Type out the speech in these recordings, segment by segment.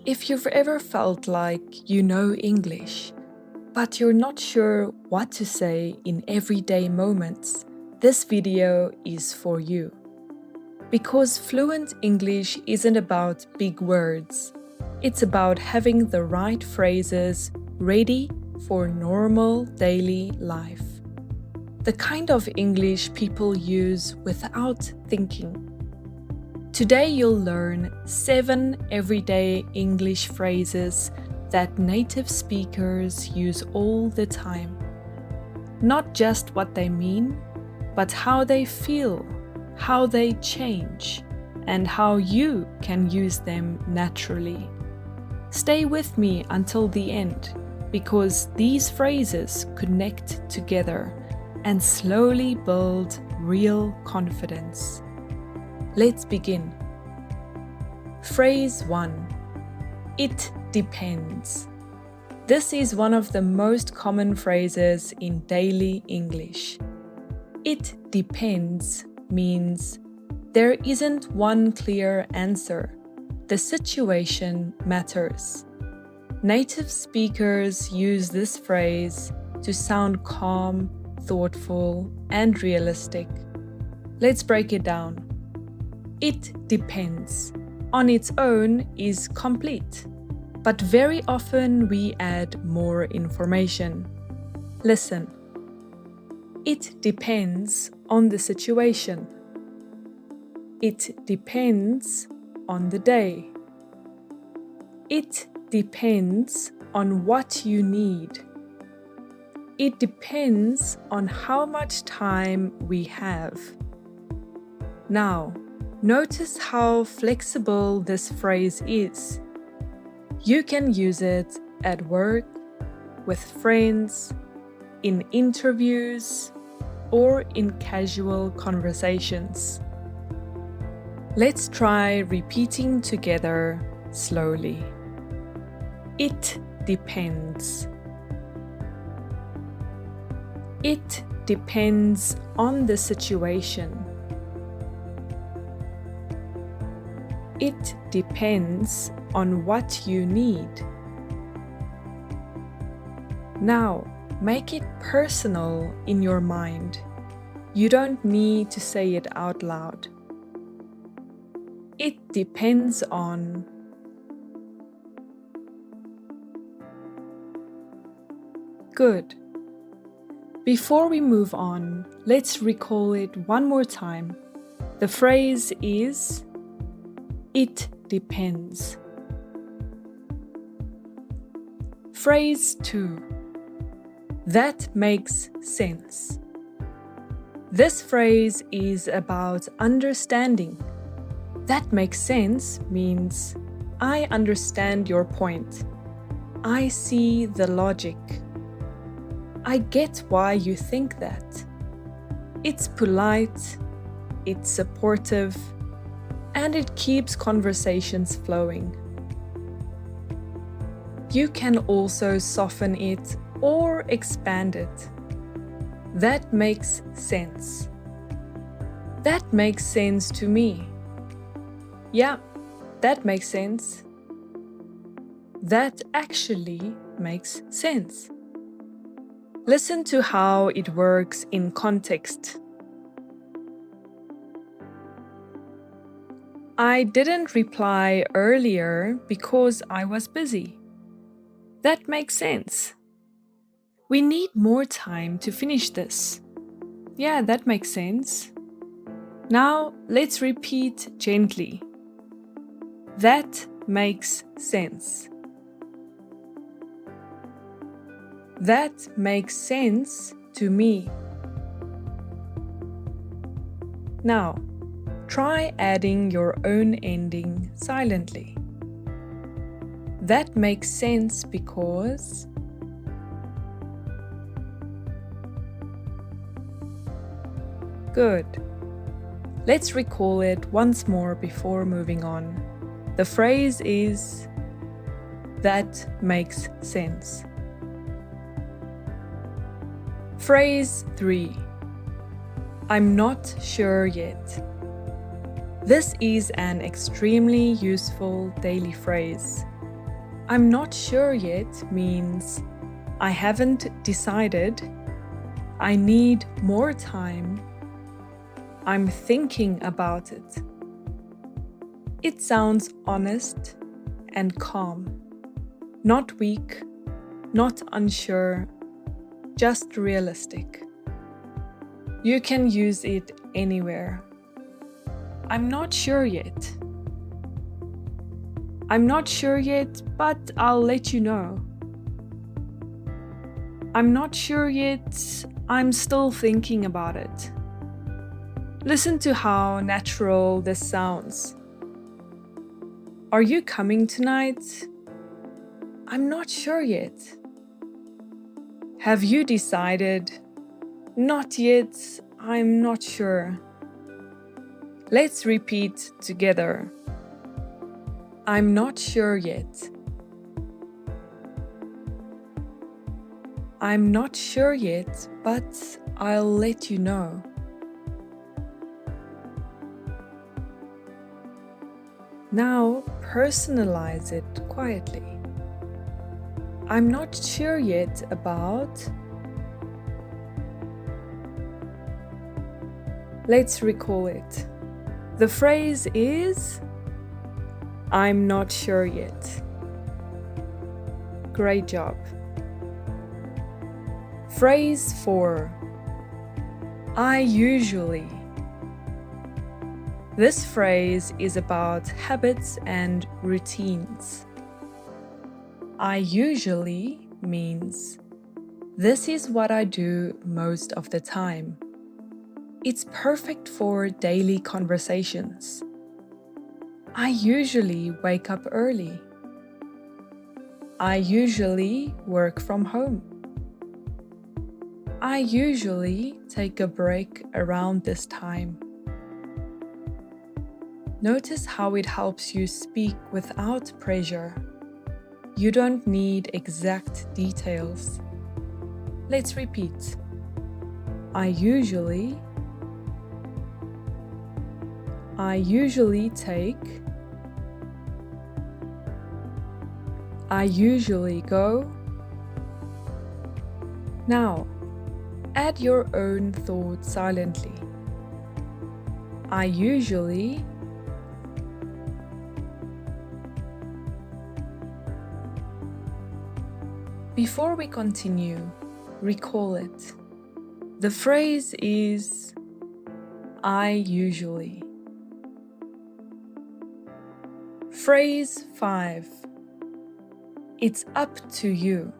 If you've ever felt like you know English, but you're not sure what to say in everyday moments, this video is for you. Because fluent English isn't about big words. It's about having the right phrases ready for normal daily life. The kind of English people use without thinking. Today you'll learn 7 everyday English phrases that native speakers use all the time. Not just what they mean, but how they feel, how they change, and how you can use them naturally. Stay with me until the end, because these phrases connect together and slowly build real confidence. Let's begin. Phrase 1. It depends. This is one of the most common phrases in daily English. It depends means there isn't one clear answer. The situation matters. Native speakers use this phrase to sound calm, thoughtful, and realistic. Let's break it down. It depends. On its own is complete, but very often we add more information. Listen. It depends on the situation. It depends on the day. It depends on what you need. It depends on how much time we have. Now, notice how flexible this phrase is. You can use it at work, with friends, in interviews, or in casual conversations. Let's try repeating together slowly. It depends. It depends on the situation. It depends on what you need. Now, make it personal in your mind. You don't need to say it out loud. It depends on. Good. Before we move on, let's recall it one more time. The phrase is it depends. Phrase 2. That makes sense. This phrase is about understanding. That makes sense means I understand your point. I see the logic. I get why you think that. It's polite, it's supportive, and it keeps conversations flowing. You can also soften it or expand it. That makes sense. That makes sense to me. Yeah, that makes sense. That actually makes sense. Listen to how it works in context. I didn't reply earlier because I was busy. That makes sense. We need more time to finish this. Yeah, that makes sense. Now let's repeat gently. That makes sense. That makes sense to me. Now, try adding your own ending silently. That makes sense because. Good. Let's recall it once more before moving on. The phrase is that makes sense. Phrase 3. I'm not sure yet. This is an extremely useful daily phrase. I'm not sure yet means I haven't decided, I need more time, I'm thinking about it. It sounds honest and calm, not weak, not unsure, just realistic. You can use it anywhere. I'm not sure yet. I'm not sure yet, but I'll let you know. I'm not sure yet, I'm still thinking about it. Listen to how natural this sounds. Are you coming tonight? I'm not sure yet. Have you decided? Not yet, I'm not sure. Let's repeat together. I'm not sure yet. I'm not sure yet, but I'll let you know. Now personalize it quietly. I'm not sure yet about. Let's recall it. The phrase is, I'm not sure yet. Great job. Phrase 4. I usually. This phrase is about habits and routines. I usually means this is what I do most of the time. It's perfect for daily conversations. I usually wake up early. I usually work from home. I usually take a break around this time. Notice how it helps you speak without pressure. You don't need exact details. Let's repeat. I usually take. I usually go. Now, add your own thoughts silently. I usually. Before we continue, recall it. The phrase is, I usually. Phrase 5. It's up to you.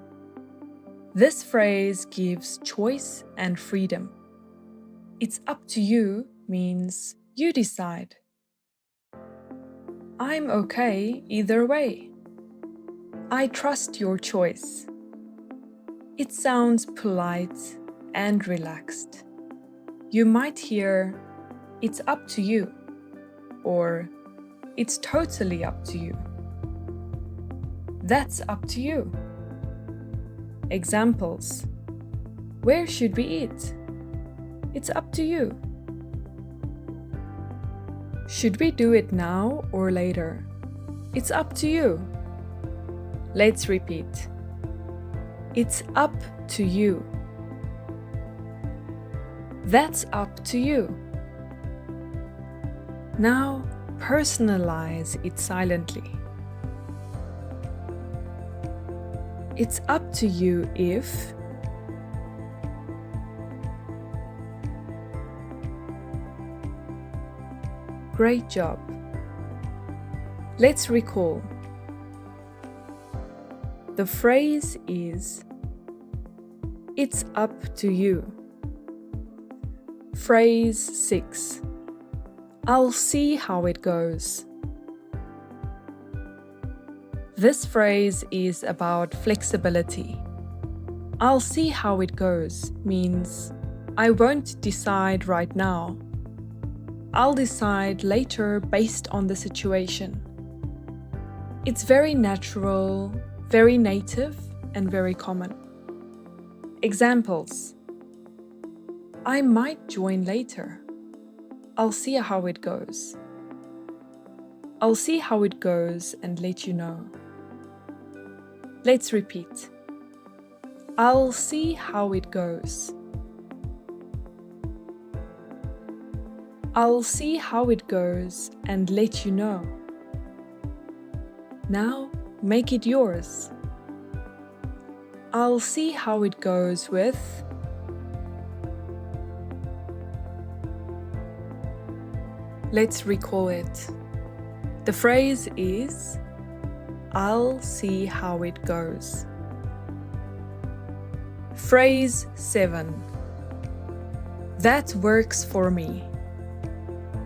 This phrase gives choice and freedom. It's up to you means you decide. I'm okay either way. I trust your choice. It sounds polite and relaxed. You might hear, it's up to you, or it's totally up to you. That's up to you. Examples. Where should we eat? It's up to you. Should we do it now or later? It's up to you. Let's repeat. It's up to you. That's up to you. Now personalize it silently. It's up to you if. Great job. Let's recall. The phrase is, it's up to you. Phrase 6. I'll see how it goes. This phrase is about flexibility. I'll see how it goes means I won't decide right now. I'll decide later based on the situation. It's very natural, very native, and very common. Examples. I might join later. I'll see how it goes. I'll see how it goes and let you know. Let's repeat. I'll see how it goes. I'll see how it goes and let you know. Now, make it yours. I'll see how it goes with. Let's recall it. The phrase is, I'll see how it goes. Phrase 7. That works for me.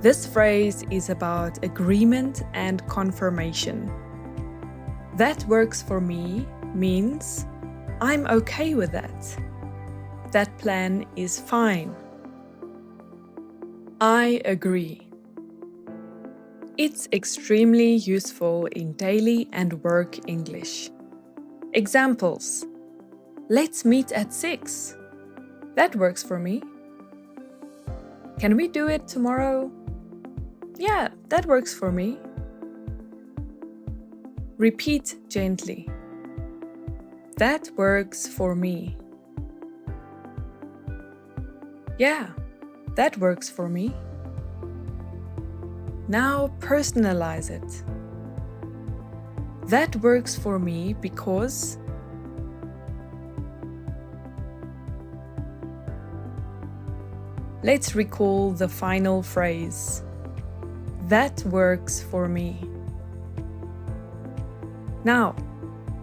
This phrase is about agreement and confirmation. That works for me means I'm okay with that. That plan is fine. I agree. It's extremely useful in daily and work English. Examples. Let's meet at 6. That works for me. Can we do it tomorrow? Yeah, that works for me. Repeat gently. That works for me. Yeah, that works for me. Now personalize it. That works for me because. Let's recall the final phrase. That works for me. Now,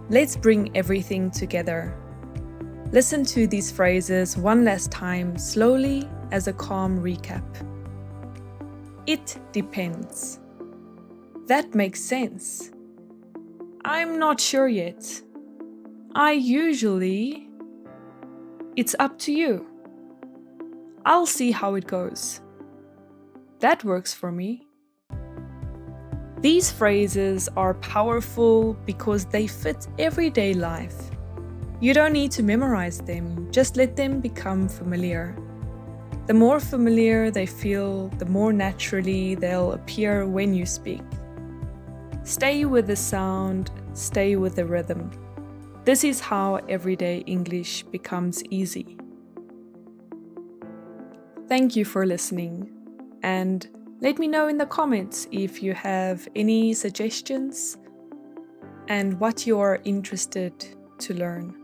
let's bring everything together. Listen to these phrases one last time slowly as a calm recap. It depends. That makes sense. I'm not sure yet. I usually. It's up to you. I'll see how it goes. That works for me. These phrases are powerful because they fit everyday life. You don't need to memorize them, just let them become familiar. The more familiar they feel, the more naturally they'll appear when you speak. Stay with the sound, stay with the rhythm. This is how everyday English becomes easy. Thank you for listening, and let me know in the comments if you have any suggestions and what you are interested to learn.